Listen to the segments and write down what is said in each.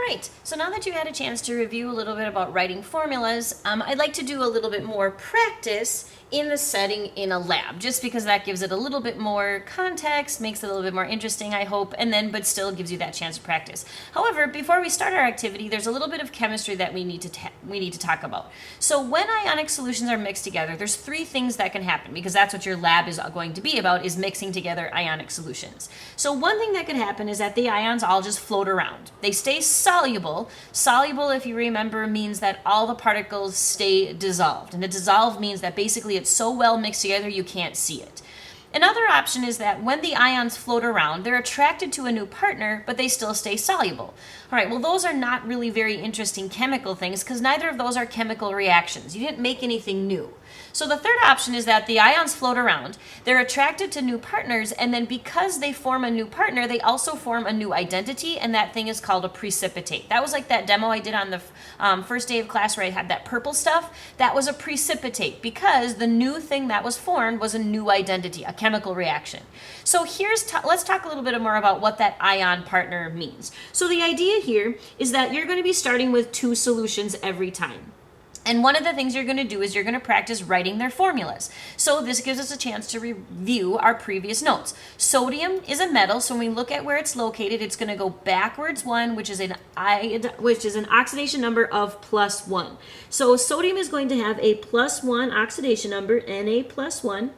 right, so now that you had a chance to review a little bit about writing formulas, I'd like to do a little bit more practice in the setting in a lab, just because that gives it a little bit more context, makes it a little bit more interesting, I hope, but still gives you that chance to practice. However, before we start our activity, there's a little bit of chemistry that we need to talk about. So when ionic solutions are mixed together, there's three things that can happen, because that's what your lab is going to be about, is mixing together ionic solutions. So one thing that could happen is that the ions all just float around. They stay soluble. Soluble, if you remember, means that all the particles stay dissolved. And the dissolved means that basically it's so well mixed together you can't see it. Another option is that when the ions float around, they're attracted to a new partner, but they still stay soluble. All right, well, those are not really very interesting chemical things, because neither of those are chemical reactions. You didn't make anything new. So the third option is that the ions float around, they're attracted to new partners, and then because they form a new partner, they also form a new identity, and that thing is called a precipitate. That was like that demo I did on the first day of class where I had that purple stuff. That was a precipitate, because the new thing that was formed was a new identity, a chemical reaction. So let's talk a little bit more about what that ion partner means. So the idea here is that you're going to be starting with two solutions every time. And one of the things you're going to do is you're going to practice writing their formulas. So this gives us a chance to review our previous notes. Sodium is a metal, so when we look at where it's located, it's going to go backwards 1, which is an oxidation number of +1. So sodium is going to have a +1 oxidation number, Na+1.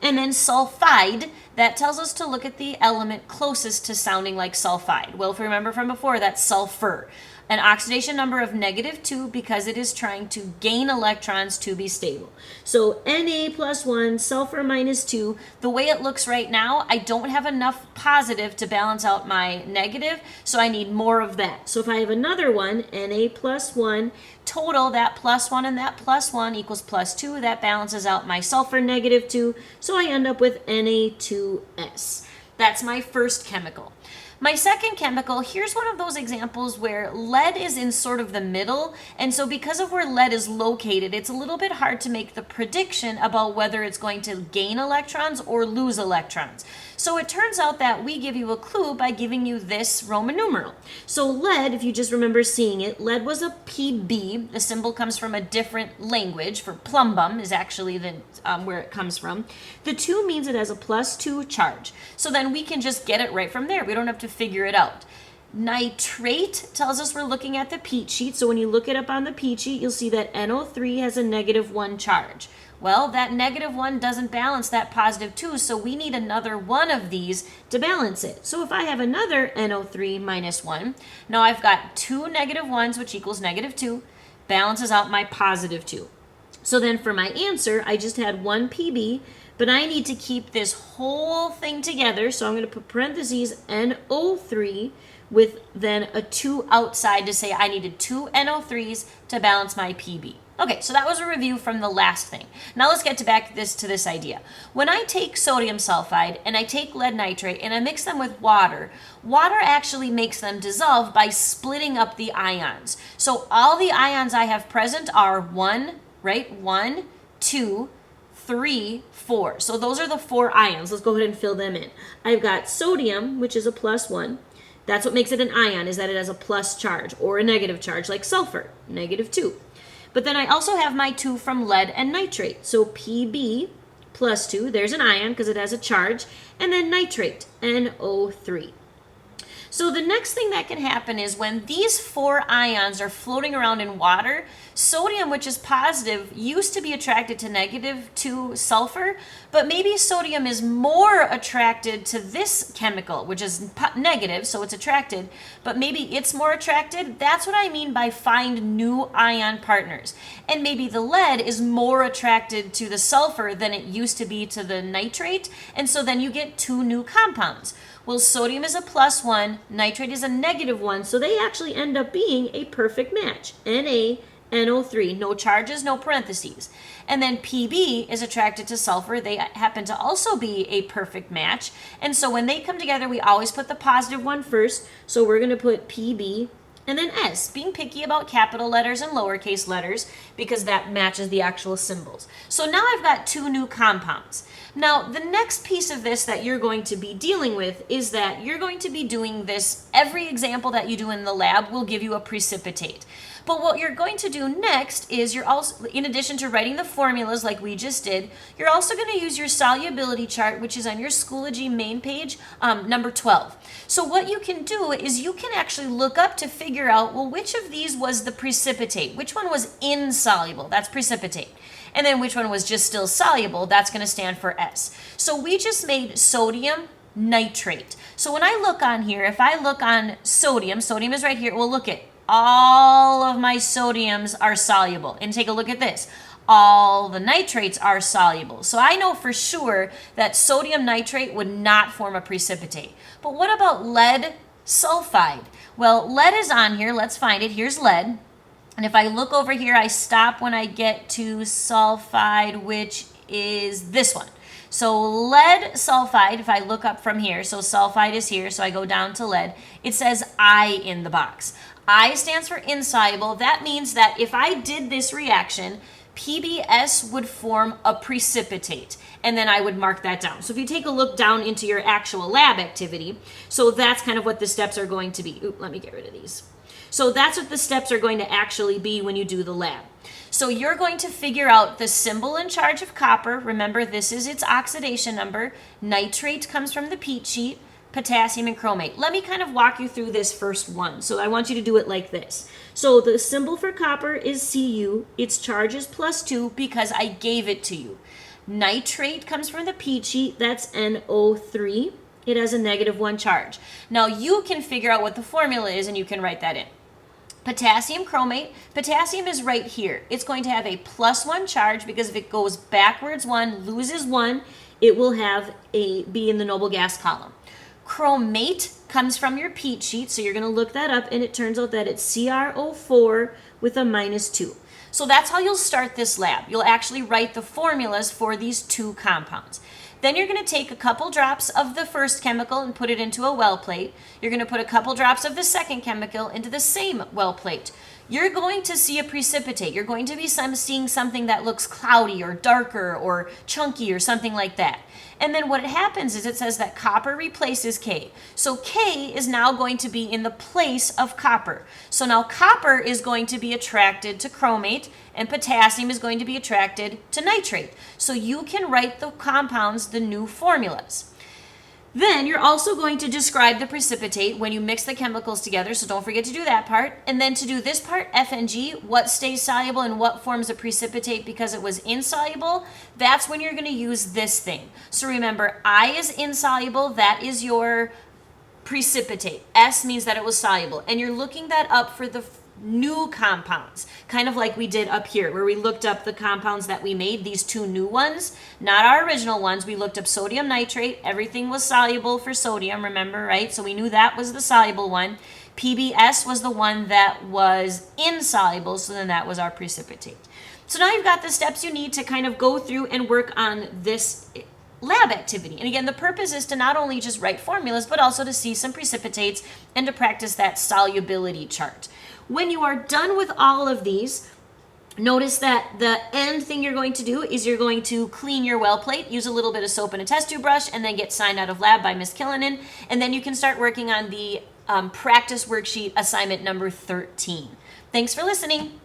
And then sulfide, that tells us to look at the element closest to sounding like sulfide. Well, if you remember from before, that's sulfur. An oxidation number of -2 because it is trying to gain electrons to be stable. So Na+1, sulfur -2. The way it looks right now, I don't have enough positive to balance out my negative, so I need more of that. So if I have another one, Na+1, total, that +1 and that +1 equals +2. That balances out my sulfur -2, so I end up with Na2S. That's my first chemical. My second chemical, here's one of those examples where lead is in sort of the middle, and so because of where lead is located, it's a little bit hard to make the prediction about whether it's going to gain electrons or lose electrons. So it turns out that we give you a clue by giving you this Roman numeral. So lead, if you just remember seeing it, lead was a Pb. The symbol comes from a different language. For plumbum is actually where it comes from. The 2 means it has a +2 charge. So then we can just get it right from there. We don't have to figure it out. Nitrate tells us we're looking at the peat sheet. So when you look it up on the peat sheet, you'll see that NO3 has a -1 charge. Well, that -1 doesn't balance that +2, so we need another one of these to balance it. So if I have another NO3 -1, now I've got two -1s, which equals -2, balances out my +2. So then for my answer, I just had 1 Pb, but I need to keep this whole thing together, so I'm going to put parentheses NO3 with then a 2 outside to say I needed 2 NO3s to balance my Pb. Okay, so that was a review from the last thing. Now let's get to this idea. When I take sodium sulfide and I take lead nitrate and I mix them with water, water actually makes them dissolve by splitting up the ions. So all the ions I have present are 1, 2, 3, 4. So those are the 4 ions. Let's go ahead and fill them in. I've got sodium, which is a +1. That's what makes it an ion, is that it has a plus charge or a negative charge, like sulfur, -2. But then I also have my 2 from lead and nitrate. So Pb +2, there's an ion because it has a charge, and then nitrate, NO3. So the next thing that can happen is when these 4 ions are floating around in water, sodium, which is positive, used to be attracted to -2 sulfur, but maybe sodium is more attracted to this chemical, which is negative, so it's attracted, but maybe it's more attracted. That's what I mean by find new ion partners. And maybe the lead is more attracted to the sulfur than it used to be to the nitrate, and so then you get 2 new compounds. Well, sodium is a +1, nitrate is a -1, so they actually end up being a perfect match. NaNO3, no charges, no parentheses. And then Pb is attracted to sulfur. They happen to also be a perfect match. And so when they come together, we always put the positive one first. So we're going to put Pb and then S, being picky about capital letters and lowercase letters because that matches the actual symbols. So now I've got 2 new compounds. Now, the next piece of this that you're going to be dealing with is that you're going to be doing this, every example that you do in the lab will give you a precipitate. But what you're going to do next is you're also, in addition to writing the formulas like we just did, you're also going to use your solubility chart, which is on your Schoology main page, number 12. So what you can do is you can actually look up to figure out, well, which of these was the precipitate? Which one was insoluble? That's precipitate. And then which one was just still soluble? That's going to stand for S. So we just made sodium nitrate. So when I look on here, if I look on sodium, sodium is right here. Well, look at all of my sodiums are soluble. And take a look at this. All the nitrates are soluble. So I know for sure that sodium nitrate would not form a precipitate. But what about lead sulfide? Well, lead is on here. Let's find it. Here's lead. And if I look over here, I stop when I get to sulfide, which is this one. So lead sulfide, if I look up from here, so sulfide is here, so I go down to lead, it says I in the box. I stands for insoluble. That means that if I did this reaction, PBS would form a precipitate, and then I would mark that down. So if you take a look down into your actual lab activity, so that's kind of what the steps are going to be. Oop, let me get rid of these. So that's what the steps are going to actually be when you do the lab. So you're going to figure out the symbol in charge of copper. Remember, this is its oxidation number. Nitrate comes from the peat sheet, potassium and chromate. Let me kind of walk you through this first one. So I want you to do it like this. So the symbol for copper is Cu. Its charge is +2 because I gave it to you. Nitrate comes from the peat sheet. That's NO3. It has a -1 charge. Now you can figure out what the formula is and you can write that in. Potassium chromate, potassium is right here. It's going to have a +1 charge because if it goes backwards 1, loses 1, it will have be in the noble gas column. Chromate comes from your peat sheet, so you're going to look that up, and it turns out that it's CrO4 with a -2. So that's how you'll start this lab. You'll actually write the formulas for these two compounds. Then you're going to take a couple drops of the first chemical and put it into a well plate. You're going to put a couple drops of the second chemical into the same well plate. You're going to see a precipitate. You're going to be seeing something that looks cloudy or darker or chunky or something like that. And then what happens is it says that copper replaces K. So K is now going to be in the place of copper. So now copper is going to be attracted to chromate and potassium is going to be attracted to nitrate. So you can write the compounds, the new formulas. Then you're also going to describe the precipitate when you mix the chemicals together, so don't forget to do that part. And then to do this part, F and G, what stays soluble and what forms a precipitate because it was insoluble, that's when you're going to use this thing. So remember, I is insoluble, that is your precipitate. S means that it was soluble. And you're looking that up for the new compounds, kind of like we did up here where we looked up the compounds that we made, these two new ones, not our original ones. We looked up sodium nitrate. Everything was soluble for sodium, remember, right? So we knew that was the soluble one. PBS was the one that was insoluble, so then that was our precipitate. So now you've got the steps you need to kind of go through and work on this lab activity. And again, the purpose is to not only just write formulas, but also to see some precipitates and to practice that solubility chart. When you are done with all of these, notice that the end thing you're going to do is you're going to clean your well plate, use a little bit of soap and a test tube brush, and then get signed out of lab by Miss Killinan. And then you can start working on the practice worksheet assignment number 13. Thanks for listening.